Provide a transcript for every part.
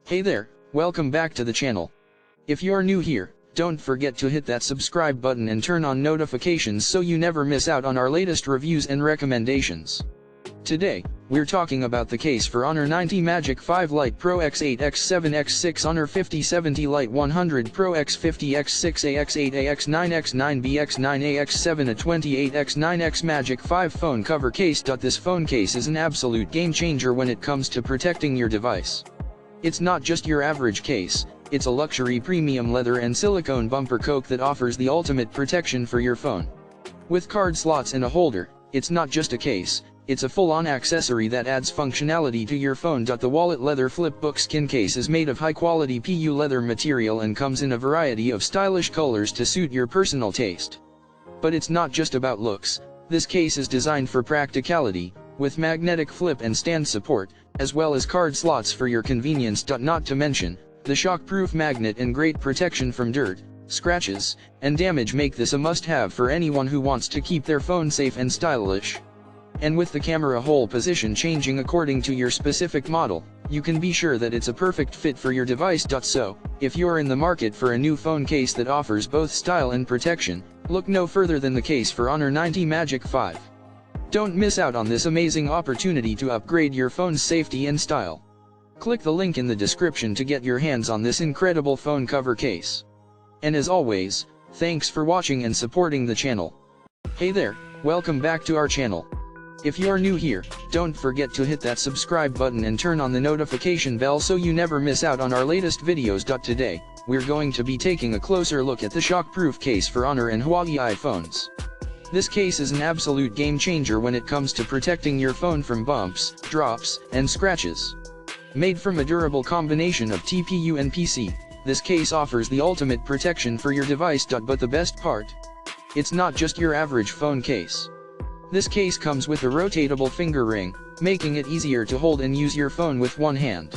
Hey there, welcome back to the channel. If you're new here, don't forget to hit that subscribe button and turn on notifications so you never miss out on our latest reviews and recommendations. Today, we're talking about the case for Honor 90 Magic 5 Lite Pro X8 X7 X6 Honor 5070 Lite 100 Pro X50 X6 AX8 AX9 X9 BX9 AX7 A28 X9 X Magic 5 phone cover case. This phone case is an absolute game changer when it comes to protecting your device. It's not just your average case, it's a luxury premium leather and silicone bumper coque that offers the ultimate protection for your phone. With card slots and a holder, it's not just a case, it's a full-on accessory that adds functionality to your phone. The wallet leather flipbook skin case is made of high-quality PU leather material and comes in a variety of stylish colors to suit your personal taste. But it's not just about looks, this case is designed for practicality, with magnetic flip and stand support, as well as card slots for your convenience. Not to mention, the shockproof magnet and great protection from dirt, scratches, and damage make this a must-have for anyone who wants to keep their phone safe and stylish. And with the camera hole position changing according to your specific model, you can be sure that it's a perfect fit for your device. So, if you're in the market for a new phone case that offers both style and protection, look no further than the case for Honor 90 Magic 5. Don't miss out on this amazing opportunity to upgrade your phone's safety and style. Click the link in the description to get your hands on this incredible phone cover case. And as always, thanks for watching and supporting the channel. Hey there, welcome back to our channel. If you're new here, don't forget to hit that subscribe button and turn on the notification bell so you never miss out on our latest videos. Today, we're going to be taking a closer look at the shockproof case for Honor and Huawei iPhones. This case is an absolute game changer when it comes to protecting your phone from bumps, drops, and scratches. Made from a durable combination of TPU and PC, this case offers the ultimate protection for your device. But the best part? It's not just your average phone case. This case comes with a rotatable finger ring, making it easier to hold and use your phone with one hand.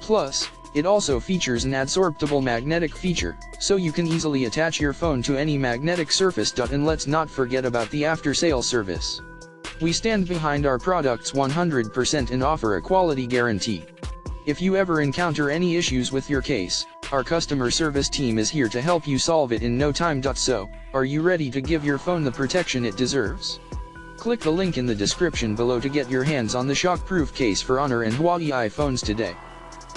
Plus, it also features an adsorptable magnetic feature, so you can easily attach your phone to any magnetic surface. And let's not forget about the after-sale service. We stand behind our products 100% and offer a quality guarantee. If you ever encounter any issues with your case, our customer service team is here to help you solve it in no time. So, are you ready to give your phone the protection it deserves? Click the link in the description below to get your hands on the shockproof case for Honor and Huawei iPhones today.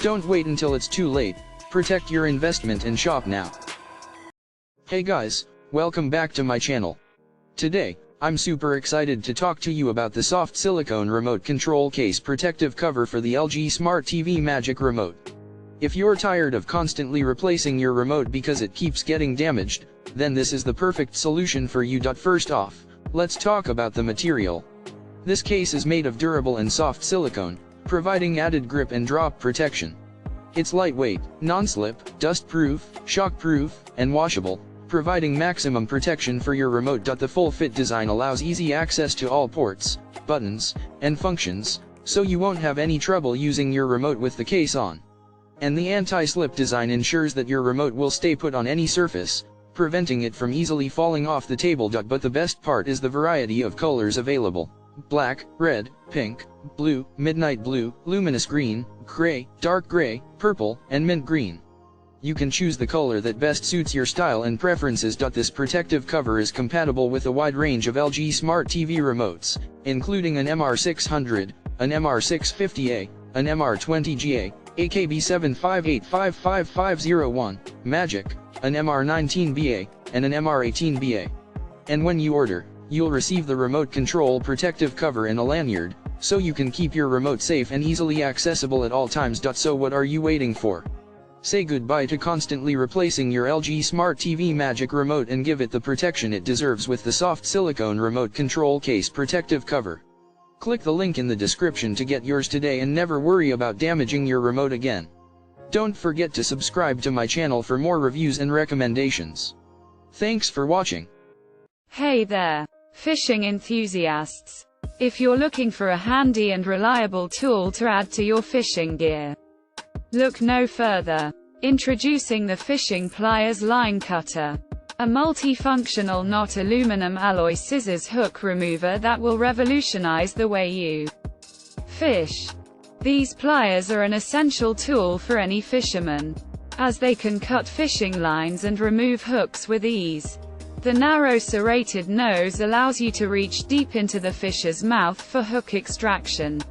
Don't wait until it's too late, protect your investment and shop now. Hey guys, welcome back to my channel. Today, I'm super excited to talk to you about the soft silicone remote control case protective cover for the LG Smart TV Magic Remote. If you're tired of constantly replacing your remote because it keeps getting damaged, then this is the perfect solution for you. First off, let's talk about the material. This case is made of durable and soft silicone, providing added grip and drop protection. It's lightweight, non-slip, dust-proof, shock-proof, and washable, providing maximum protection for your remote. The full-fit design allows easy access to all ports, buttons, and functions, so you won't have any trouble using your remote with the case on. And the anti-slip design ensures that your remote will stay put on any surface, preventing it from easily falling off the table. But the best part is the variety of colors available: black, red, pink, blue, midnight blue, luminous green, gray, dark gray, purple, and mint green. You can choose the color that best suits your style and preferences. This protective cover is compatible with a wide range of LG Smart TV remotes, including an MR600, an MR650A, an MR20GA, AKB758555501, Magic, an MR19BA, and an MR18BA. And when you order, you'll receive the remote control protective cover in a lanyard, so you can keep your remote safe and easily accessible at all times. So what are you waiting for? Say goodbye to constantly replacing your LG Smart TV Magic Remote and give it the protection it deserves with the soft silicone remote control case protective cover. Click the link in the description to get yours today and never worry about damaging your remote again. Don't forget to subscribe to my channel for more reviews and recommendations. Thanks for watching. Hey there, fishing enthusiasts. If you're looking for a handy and reliable tool to add to your fishing gear, look no further. Introducing the Fishing Pliers Line Cutter. A multifunctional not aluminum alloy scissors hook remover that will revolutionize the way you fish. These pliers are an essential tool for any fisherman, as they can cut fishing lines and remove hooks with ease. The narrow serrated nose allows you to reach deep into the fish's mouth for hook extraction,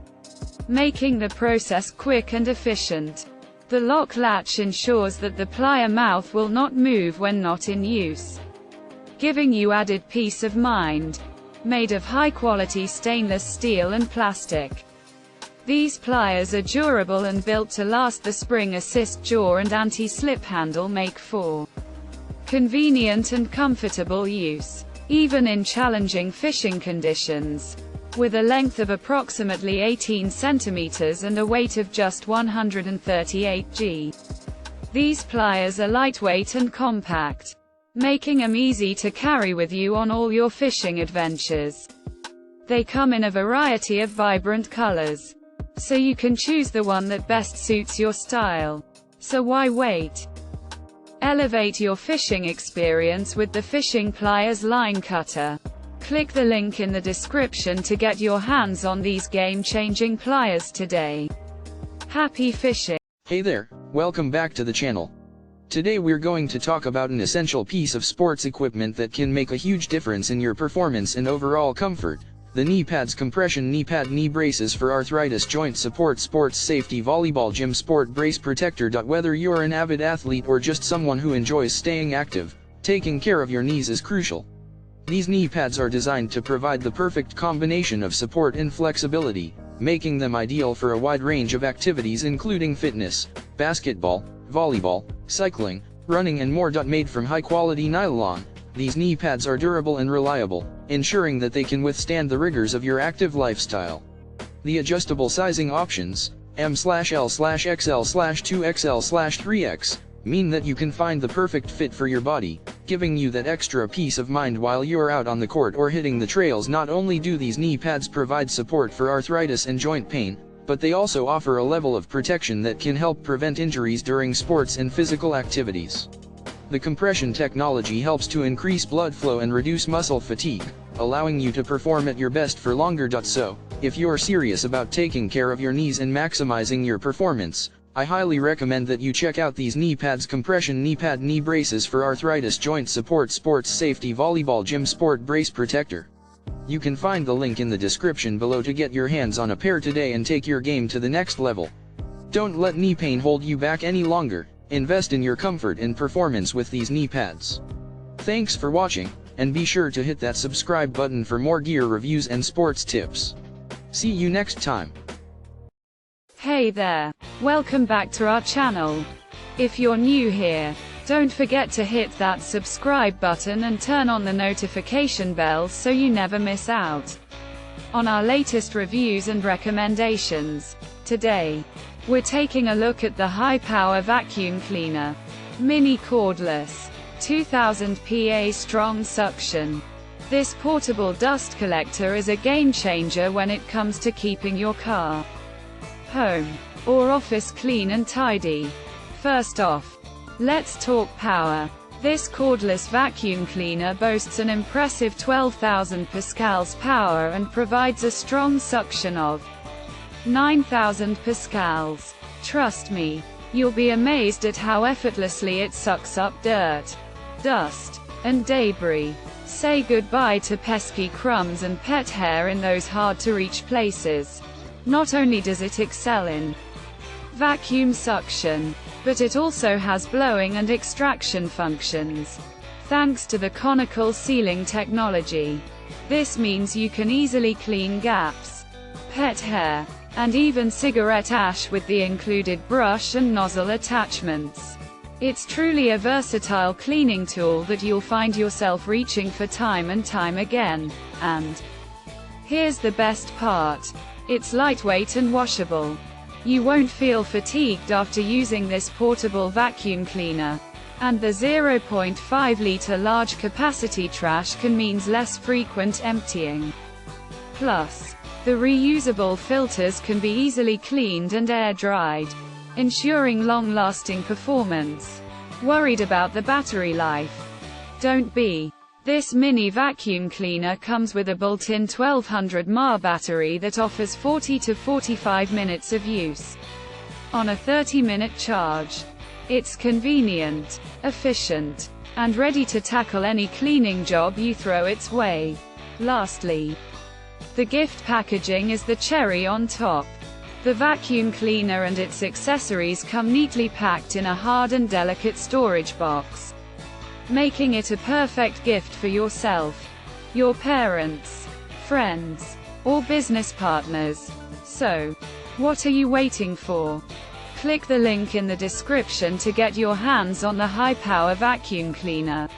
making the process quick and efficient. The lock latch ensures that the plier mouth will not move when not in use, giving you added peace of mind. Made of high-quality stainless steel and plastic, these pliers are durable and built to last. The spring assist jaw and anti-slip handle make for convenient and comfortable use, even in challenging fishing conditions. With a length of approximately 18 centimeters and a weight of just 138 g, these pliers are lightweight and compact, making them easy to carry with you on all your fishing adventures. They come in a variety of vibrant colors, so you can choose the one that best suits your style. So why wait? Elevate your fishing experience with the Fishing Pliers line cutter. Click the link in the description to get your hands on these game-changing pliers today. Happy fishing! Hey there, welcome back to the channel. Today we're going to talk about an essential piece of sports equipment that can make a huge difference in your performance and overall comfort. The KneePad's compression knee pad knee braces for arthritis joint support sports safety volleyball gym sport brace protector. Whether you're an avid athlete or just someone who enjoys staying active, taking care of your knees is crucial. These knee pads are designed to provide the perfect combination of support and flexibility, making them ideal for a wide range of activities including fitness, basketball, volleyball, cycling, running and more. Made from high-quality nylon, these knee pads are durable and reliable, ensuring that they can withstand the rigors of your active lifestyle. The adjustable sizing options, M/L/XL/2XL/3X, mean that you can find the perfect fit for your body, giving you that extra peace of mind while you're out on the court or hitting the trails. Not only do these knee pads provide support for arthritis and joint pain, but they also offer a level of protection that can help prevent injuries during sports and physical activities. The compression technology helps to increase blood flow and reduce muscle fatigue, allowing you to perform at your best for longer. So, if you're serious about taking care of your knees and maximizing your performance, I highly recommend that you check out these KneePad's compression knee pad knee braces for arthritis joint support sports safety volleyball gym sport brace protector. You can find the link in the description below to get your hands on a pair today and take your game to the next level. Don't let knee pain hold you back any longer. Invest in your comfort and performance with these knee pads. Thanks for watching, and be sure to hit that subscribe button for more gear reviews and sports tips. See you next time. Hey there, welcome back to our channel. If you're new here, don't forget to hit that subscribe button and turn on the notification bell so you never miss out on our latest reviews and recommendations. Today, we're taking a look at the high-power vacuum cleaner, Mini Cordless, 2000 PA strong suction. This portable dust collector is a game-changer when it comes to keeping your car, home, or office clean and tidy. First off, let's talk power. This cordless vacuum cleaner boasts an impressive 12,000 pascals power and provides a strong suction of 9,000 pascals. Trust me, you'll be amazed at how effortlessly it sucks up dirt, dust, and debris. Say goodbye to pesky crumbs and pet hair in those hard-to-reach places. Not only does it excel in vacuum suction, but it also has blowing and extraction functions. Thanks to the conical sealing technology, this means you can easily clean gaps, pet hair, and even cigarette ash with the included brush and nozzle attachments. It's truly a versatile cleaning tool that you'll find yourself reaching for time and time again. And here's the best part. It's lightweight and washable. You won't feel fatigued after using this portable vacuum cleaner. And the 0.5-liter large capacity trash can mean less frequent emptying. Plus, the reusable filters can be easily cleaned and air-dried, ensuring long-lasting performance. Worried about the battery life? Don't be. This mini vacuum cleaner comes with a built-in 1200 mAh battery that offers 40 to 45 minutes of use on a 30-minute charge. It's convenient, efficient, and ready to tackle any cleaning job you throw its way. Lastly, the gift packaging is the cherry on top. The vacuum cleaner and its accessories come neatly packed in a hard and delicate storage box, making it a perfect gift for yourself, your parents, friends, or business partners. So, what are you waiting for? Click the link in the description to get your hands on the high-power vacuum cleaner.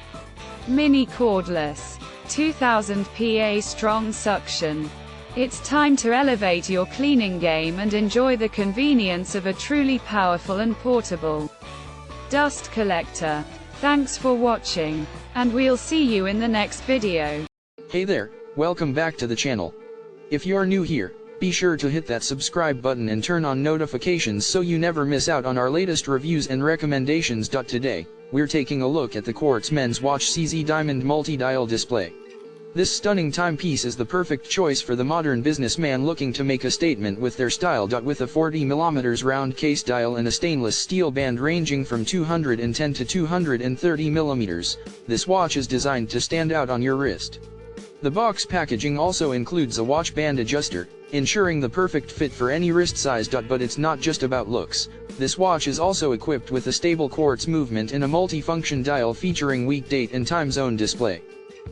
Mini Cordless, 2000 PA strong suction. It's time to elevate your cleaning game and enjoy the convenience of a truly powerful and portable dust collector. Thanks for watching, and we'll see you in the next video. Hey there, welcome back to the channel. If you're new here, be sure to hit that subscribe button and turn on notifications so you never miss out on our latest reviews and recommendations. Today, we're taking a look at the Quartz Men's Watch CZ Diamond Multi-Dial Display. This stunning timepiece is the perfect choice for the modern businessman looking to make a statement with their style. With a 40mm round case dial and a stainless steel band ranging from 210 to 230mm, this watch is designed to stand out on your wrist. The box packaging also includes a watch band adjuster, ensuring the perfect fit for any wrist size. But it's not just about looks. This watch is also equipped with a stable quartz movement and a multifunction dial featuring week date and time zone display.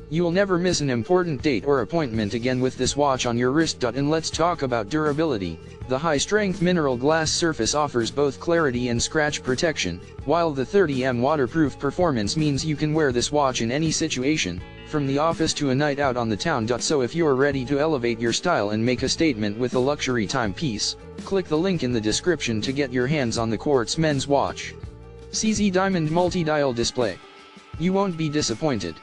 You'll never miss an important date or appointment again with this watch on your wrist. And let's talk about durability. The high-strength mineral glass surface offers both clarity and scratch protection, while the 30mm waterproof performance means you can wear this watch in any situation, from the office to a night out on the town. So if you're ready to elevate your style and make a statement with a luxury timepiece, click the link in the description to get your hands on the Quartz Men's Watch CZ Diamond Multi-Dial Display. You won't be disappointed.